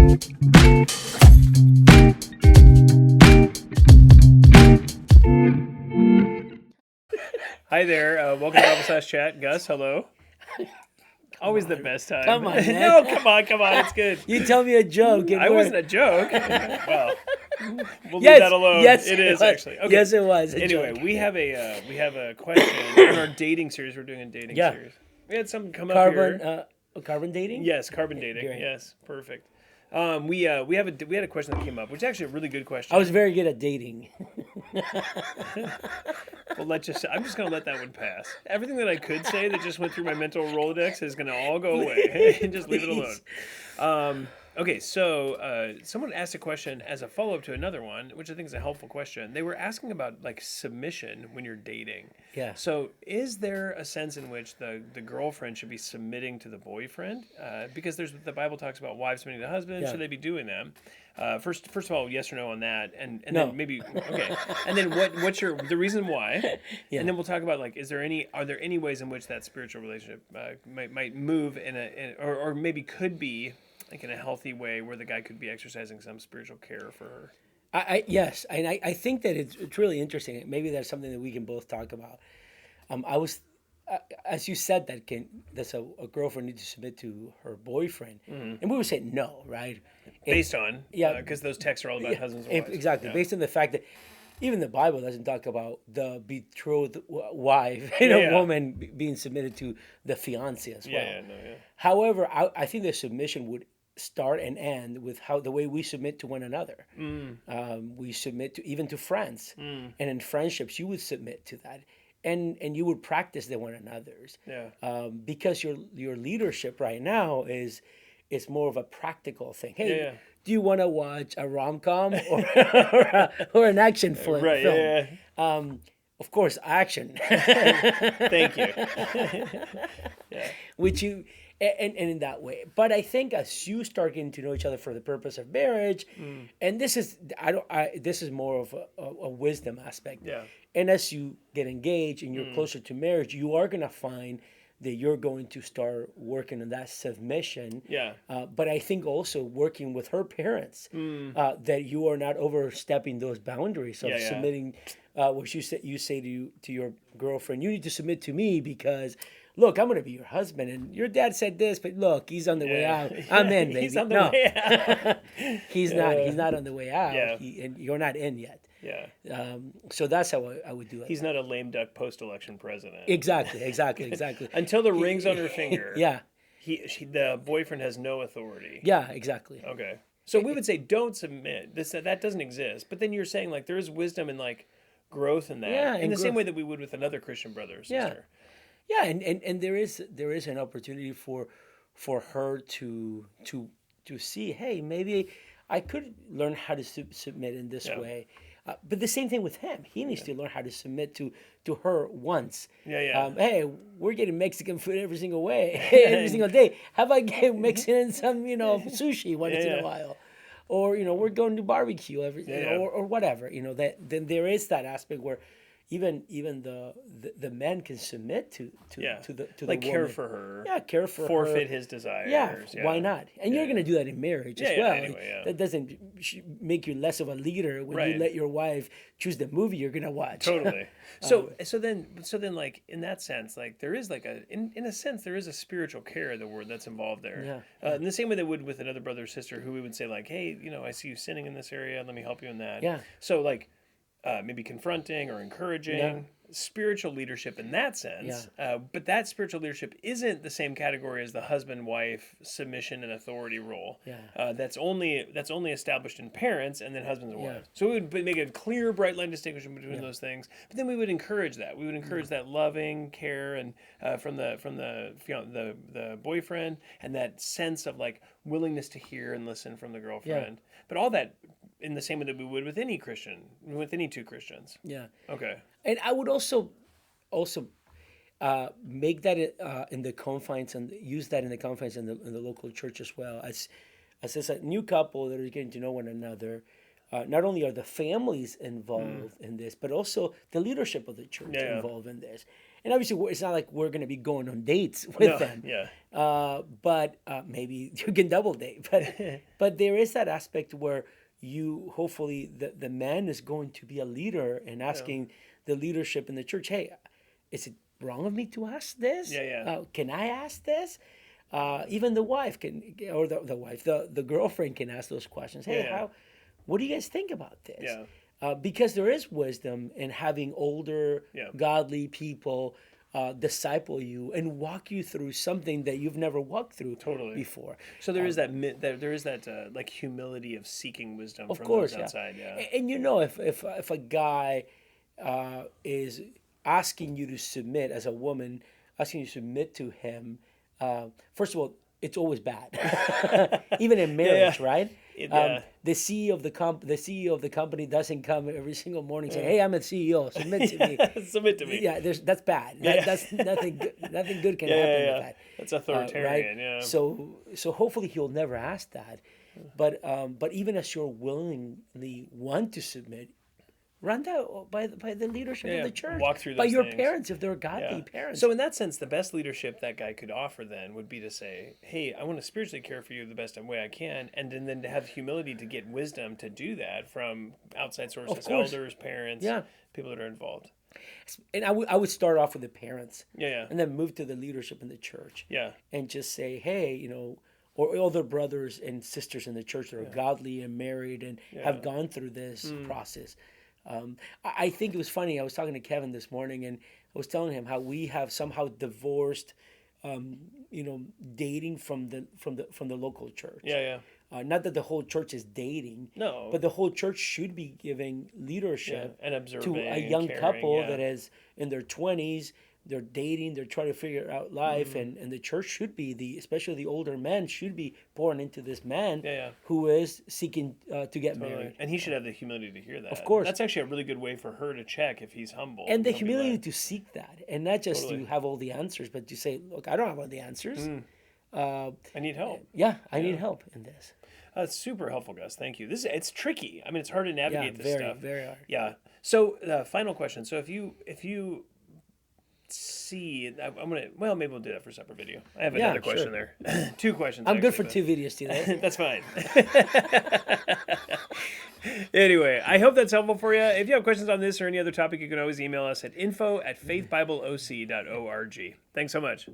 Hi there. Welcome to Bible Slash Chat. Gus, hello. Always the best time. Come on, man. No, come on. It's good. You tell me a joke. And I we're- wasn't a joke. Well, we'll Yes, leave that alone. yes, it it is was. actually. Okay. Yes, it was a Anyway, joke. we have a question in our dating series. We're doing a dating Yeah. series. We had something come up here. Carbon dating. Yes, carbon dating. great. Yes, perfect. We had a question that came up, which is actually a really good question. I was very good at dating. Well, I'm just going to let that one pass. Everything that I could say that just went through my mental Rolodex is going to all go away. Just leave it alone. Okay, so someone asked a question as a follow-up to another one, which I think is a helpful question. They were asking about like submission when you're dating. Yeah. So is there a sense in which the girlfriend should be submitting to the boyfriend? Because the Bible talks about wives submitting to the husband. Yeah. Should they be doing them? First of all, yes or no on that, and No. then maybe okay, and then what's the reason why? Yeah. And then we'll talk about like, are there any ways in which that spiritual relationship might move or maybe could be like in a healthy way where the guy could be exercising some spiritual care for her. Yes, and I think that it's really interesting. Maybe that's something that we can both talk about. I was, as you said, that's a girlfriend needs to submit to her boyfriend, and we would say no, right? Based on, yeah, because those texts are all about husbands and wives. Exactly, Yeah. based on the fact that even the Bible doesn't talk about the betrothed wife, Yeah. woman being submitted to the fiance as well. Yeah. However, I think the submission would start and end with the way we submit to one another. We submit to even to friends, and in friendships, you would submit to that, and you would practice the one another's. Yeah. Because your leadership right now is more of a practical thing. Hey, Yeah. do you want to watch a rom-com or an action film? Right. Yeah. Of course, action. Thank you. Which you and in that way. But I think as you start getting to know each other for the purpose of marriage, and this is this is more of a wisdom aspect. Yeah. And as you get engaged and you're closer to marriage, you are gonna find that you're going to start working on that submission. Yeah. But I think also working with her parents, that you are not overstepping those boundaries of Yeah. submitting. What you say to your girlfriend, you need to submit to me because, look, I'm going to be your husband, and your dad said this, but look, he's on the way out. I'm in, baby. He's on the way out. He's not. He's not on the way out. Yeah. And you're not in yet. Yeah. So that's how I would do it. He's not a lame duck post-election president. Exactly. Until the ring's on her finger. Yeah. The boyfriend has no authority. Yeah. Exactly. Okay. So we would say don't submit. That doesn't exist. But then you're saying like there is wisdom and like growth in that. Yeah, in and the same growth. way that we would with another Christian brother or sister. Yeah. And there is an opportunity for her to see, hey, maybe I could learn how to submit in this way. But the same thing with him. He needs to learn how to submit to her once. Yeah. Hey, we're getting Mexican food every single day. How about getting Mexican some, sushi once in a while? Or, we're going to barbecue or whatever. Then there is that aspect where even the men can submit to the like care woman. for her. Yeah, care for her. Forfeit his desires. Yeah, why not? And you're going to do that in marriage as well. Anyway, That doesn't make you less of a leader when you let your wife choose the movie you're going to watch. Totally. So then like in that sense, like there is like in a sense there is a spiritual care that's involved there. Yeah. In the same way they would with another brother or sister who we would say like, hey, I see you sinning in this area. Let me help you in that. Yeah. So like maybe confronting or encouraging. Spiritual leadership in that sense, but that spiritual leadership isn't the same category as the husband-wife submission and authority role. That's only established in parents and then husbands and wives. So we would make a clear, bright line distinction between those things. But then we would encourage that. We would encourage that loving care and from the boyfriend, and that sense of like willingness to hear and listen from the girlfriend. But all that in the same way that we would with any Christian, with any two Christians. Yeah. Okay. And I would also make that in the confines and use that in the confines in the local church as well. As a new couple that are getting to know one another, not only are the families involved in this, but also the leadership of the church involved in this. And obviously, it's not like we're going to be going on dates with them. Yeah. But maybe you can double date. But there is that aspect where you hopefully the man is going to be a leader and asking the leadership in the church, hey, is it wrong of me to ask this? Can I ask this? Even the wife can, or the girlfriend can ask those questions. Hey, what do you guys think about this? Because there is wisdom in having older, godly people disciple you and walk you through something that you've never walked through before. So there is that like humility of seeking wisdom from course, those outside. And if a guy is asking you to submit as a woman, asking you to submit to him, first of all, it's always bad, even in marriage, right? The CEO of the company doesn't come every single morning saying, "Hey, I'm a CEO, submit to me." Submit to me. Yeah, that's bad. That's nothing. Nothing good can happen with that. That's authoritarian. Right? So hopefully he'll never ask that. But even as you're willingly want to submit, run that by the leadership of the church. Walk through those by your things. parents if they're godly parents. So in that sense, the best leadership that guy could offer then would be to say, hey, I want to spiritually care for you the best way I can, and then to have humility to get wisdom to do that from outside sources, elders, parents, people that are involved. And I would start off with the parents. And then move to the leadership in the church. And just say, hey, or other brothers and sisters in the church that are godly and married and have gone through this process. I think it was funny. I was talking to Kevin this morning, and I was telling him how we have somehow divorced, dating from the local church. Not that the whole church is dating, but the whole church should be giving leadership and observing to a young couple that is in their 20s. They're dating, they're trying to figure out life, and the church should be, especially the older men, should be pouring into this man who is seeking to get married. And he should have the humility to hear that. Of course. That's actually a really good way for her to check if he's humble. And the humility to seek that, and not just to have all the answers, but to say, look, I don't have all the answers. I need help. I need help in this. That's super helpful, Gus. Thank you. It's tricky. I mean, it's hard to navigate this stuff. Very hard. Yeah. So, final question. So, if you see, maybe we'll do that for a separate video. I have another question there. Two questions. I'm good for 2 videos today. That's fine. Anyway, I hope that's helpful for you. If you have questions on this or any other topic, you can always email us at info@faithbibleoc.org. Thanks so much.